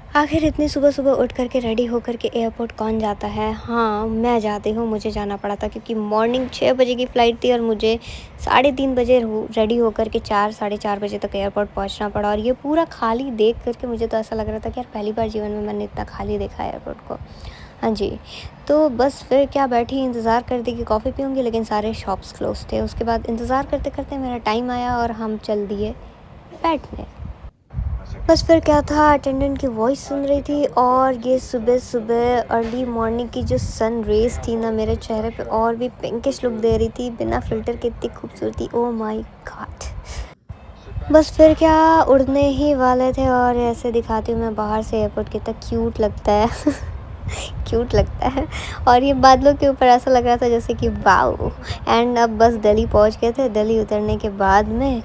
आखिर इतनी सुबह सुबह उठ कर के रेडी होकर के एयरपोर्ट कौन जाता है? हाँ, मैं जाती हूँ, मुझे जाना पड़ा था क्योंकि मॉर्निंग 6 बजे की फ़्लाइट थी और मुझे साढ़े 3 बजे रेडी होकर के 4 साढ़े 4 बजे तक एयरपोर्ट पहुँचना पड़ा। और ये पूरा खाली देख कर के मुझे तो ऐसा लग रहा था कि यार पहली बार जीवन में मैंने इतना खाली देखा है एयरपोर्ट को। हाँ जी, तो बस फिर क्या बैठी इंतज़ार कर रही कि कॉफ़ी पीऊँगी, लेकिन सारे शॉप्स क्लोज़ थे। उसके बाद इंतज़ार करते-करते मेरा टाइम आया और हम चल दिए बैठने। बस फिर क्या था, अटेंडेंट की वॉइस सुन रही थी और ये सुबह-सुबह अर्ली मॉर्निंग की जो सन रेज़ थी ना मेरे चेहरे पे और भी पिंकिश लुक दे रही थी, बिना फ़िल्टर के इतनी खूबसूरती, ओह माय गॉड! बस फिर क्या, उड़ने ही वाले थे और ऐसे दिखाती हूँ मैं बाहर से एयरपोर्ट कितना क्यूट लगता है। क्यूट लगता है। और ये बादलों के ऊपर ऐसा लग रहा था जैसे कि वाओ! एंड अब बस दिल्ली पहुँच गए थे। दिल्ली उतरने के बाद में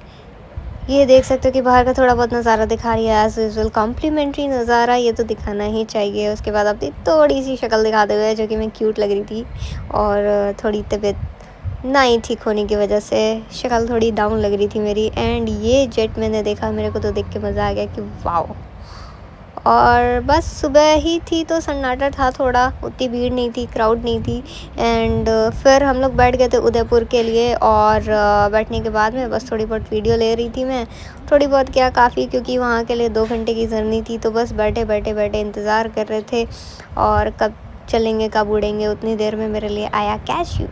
ये देख सकते हो कि बाहर का थोड़ा बहुत नज़ारा दिखा रही है एज़ यूजुअल, कॉम्प्लीमेंट्री नज़ारा ये तो दिखाना ही चाहिए। उसके बाद अपनी थोड़ी-सी शक्ल दिखाते हुए जो कि मैं क्यूट लग रही थी और थोड़ी तबीयत नहीं ठीक होने की वजह से शक्ल थोड़ी डाउन लग रही थी मेरी। एंड ये जेट मैंने देखा, मेरे को तो देख के मज़ा आ गया कि वाओ! और बस सुबह ही थी तो सन्नाटा था थोड़ा, उतनी भीड़ नहीं थी, क्राउड नहीं थी। एंड फिर हम लोग बैठ गए थे उदयपुर के लिए और बैठने के बाद में बस थोड़ी बहुत वीडियो ले रही थी मैं। थोड़ी बहुत क्या, काफ़ी, क्योंकि वहाँ के लिए 2 घंटे की जर्नी थी, तो बस बैठे इंतज़ार कर रहे थे और कब चलेंगे, कब उड़ेंगे। उतनी देर में मेरे लिए आया कैश्यू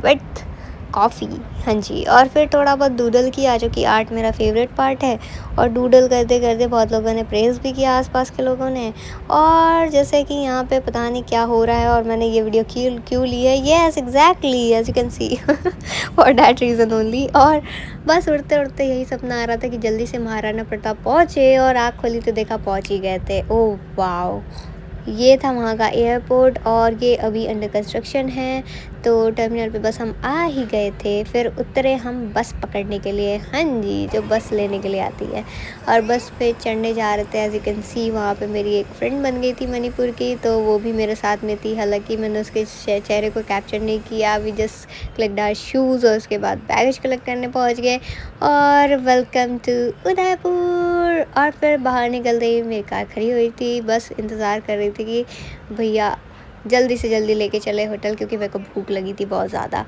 विथ कॉफ़ी। हाँ जी, और फिर थोड़ा बहुत डूडल किया जो कि आर्ट मेरा फेवरेट पार्ट है। और डूडल करते करते बहुत लोगों ने प्रेज़ भी किया, आसपास के लोगों ने। और जैसे कि यहाँ पे पता नहीं क्या हो रहा है और मैंने ये वीडियो क्यों क्यों ली है, yes exactly as you can see for that reason only. और बस उड़ते उड़ते यही सपना आ रहा था कि जल्दी से महाराणा प्रताप पहुँचे और आँख खोली तो देखा पहुँच ही गए थे। Oh wow! ये था वहाँ का एयरपोर्ट और ये अभी अंडर कंस्ट्रक्शन है। तो टर्मिनल पे बस हम आ ही गए थे, फिर उतरे हम बस पकड़ने के लिए। हाँ जी, जो बस लेने के लिए आती है। और बस पे चढ़ने जा रहे थे, एज़ यू कैन सी वहाँ पे मेरी एक फ्रेंड बन गई थी मणिपुर की, तो वो भी मेरे साथ में थी। हालांकि मैंने उसके चेहरे को कैप्चर नहीं किया, we just collect our shoes और उसके बाद बैगेज कलेक्ट करने पहुँच गए और वेलकम टू उदयपुर। और फिर बाहर निकलते ही मेरी कार खड़ी हुई थी, बस इंतज़ार कर रही थी कि भैया जल्दी से जल्दी लेके चले होटल, क्योंकि मेरे को भूख लगी थी बहुत ज़्यादा।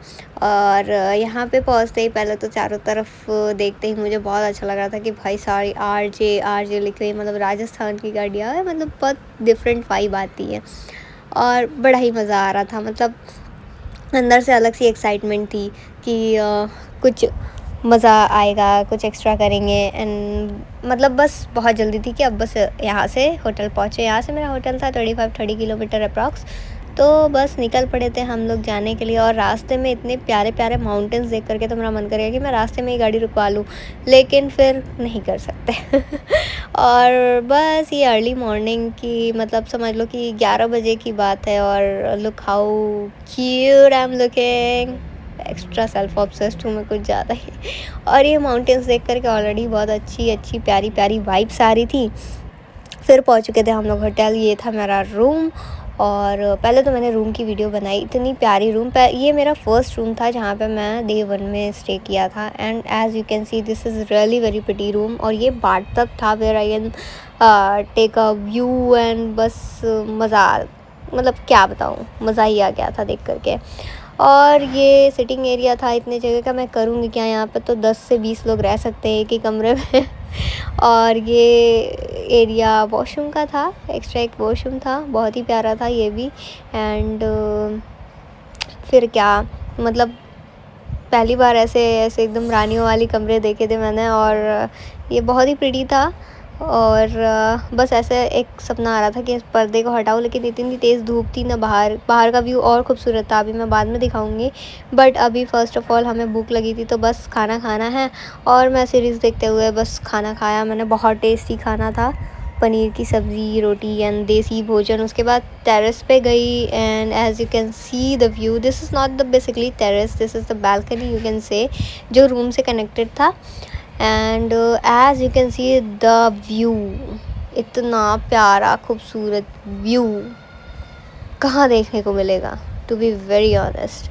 और यहाँ पे पहुँचते ही पहले तो चारों तरफ देखते ही मुझे बहुत अच्छा लग रहा था कि भाई सारी आरजे लिखी हुई, मतलब राजस्थान की गाड़ियाँ है, मतलब बहुत डिफरेंट वाइब आती है और बड़ा ही मज़ा आ रहा था। मतलब अंदर से अलग सी एक्साइटमेंट थी कि कुछ मज़ा आएगा, कुछ एक्स्ट्रा करेंगे। एंड मतलब बस बहुत जल्दी थी कि अब बस यहाँ से होटल पहुँचे। यहाँ से मेरा होटल था 25-30 किलोमीटर अप्रॉक्स। तो बस निकल पड़े थे हम लोग जाने के लिए और रास्ते में इतने प्यारे प्यारे माउंटेन्स देख करके तो मेरा मन करेगा कि मैं रास्ते में ही गाड़ी रुकवा लूँ, लेकिन फिर नहीं कर सकते। और बस ये अर्ली मॉर्निंग की, मतलब समझ लो कि 11 बजे की बात है और look how cute I am looking. Extra self obsessed हूँ मैं कुछ ज़्यादा ही। और ये माउंटेन्स देख करके ऑलरेडी बहुत अच्छी अच्छी प्यारी प्यारी वाइब्स आ रही थी। फिर पहुँच चुके थे हम लोग होटल, ये था मेरा रूम। और पहले तो मैंने रूम की वीडियो बनाई, इतनी प्यारी रूम। ये मेरा फर्स्ट रूम था जहाँ पे मैं डे 1 में स्टे किया था। And as you can see this is really very pretty room. और ये बाथ टब था where I can take a view and बस मज़ा, मतलब क्या बताऊँ, मज़ा ही आ गया था देख करके। और ये सिटिंग एरिया था इतने जगह का, मैं करूँगी क्या यहाँ पे, तो 10 से 20 लोग रह सकते हैं एक ही कमरे में। और ये एरिया वॉशरूम का था, एक्स्ट्रा एक वॉशरूम था, बहुत ही प्यारा था ये भी। एंड फिर क्या, मतलब पहली बार ऐसे ऐसे एकदम रानियों वाली कमरे देखे थे मैंने और ये बहुत ही प्रिटी था। और बस ऐसे एक सपना आ रहा था कि इस पर्दे को हटाऊं, लेकिन इतनी तेज़ धूप थी ना, बाहर का व्यू और खूबसूरत था, अभी मैं बाद में दिखाऊंगी। बट अभी फ़र्स्ट ऑफ़ ऑल हमें भूख लगी थी तो बस खाना खाना है और मैं सीरीज़ देखते हुए बस खाना खाया मैंने। बहुत टेस्टी खाना था, पनीर की सब्ज़ी, रोटी एंड देसी भोजन। उसके बाद टेरेस पे गई and as you can see the view, this is not the basically terrace, this is the balcony you can say, जो रूम से कनेक्टेड था। And as you can see the view, इतना प्यारा खूबसूरत व्यू कहाँ देखने को मिलेगा, टू बी वेरी ऑनेस्ट।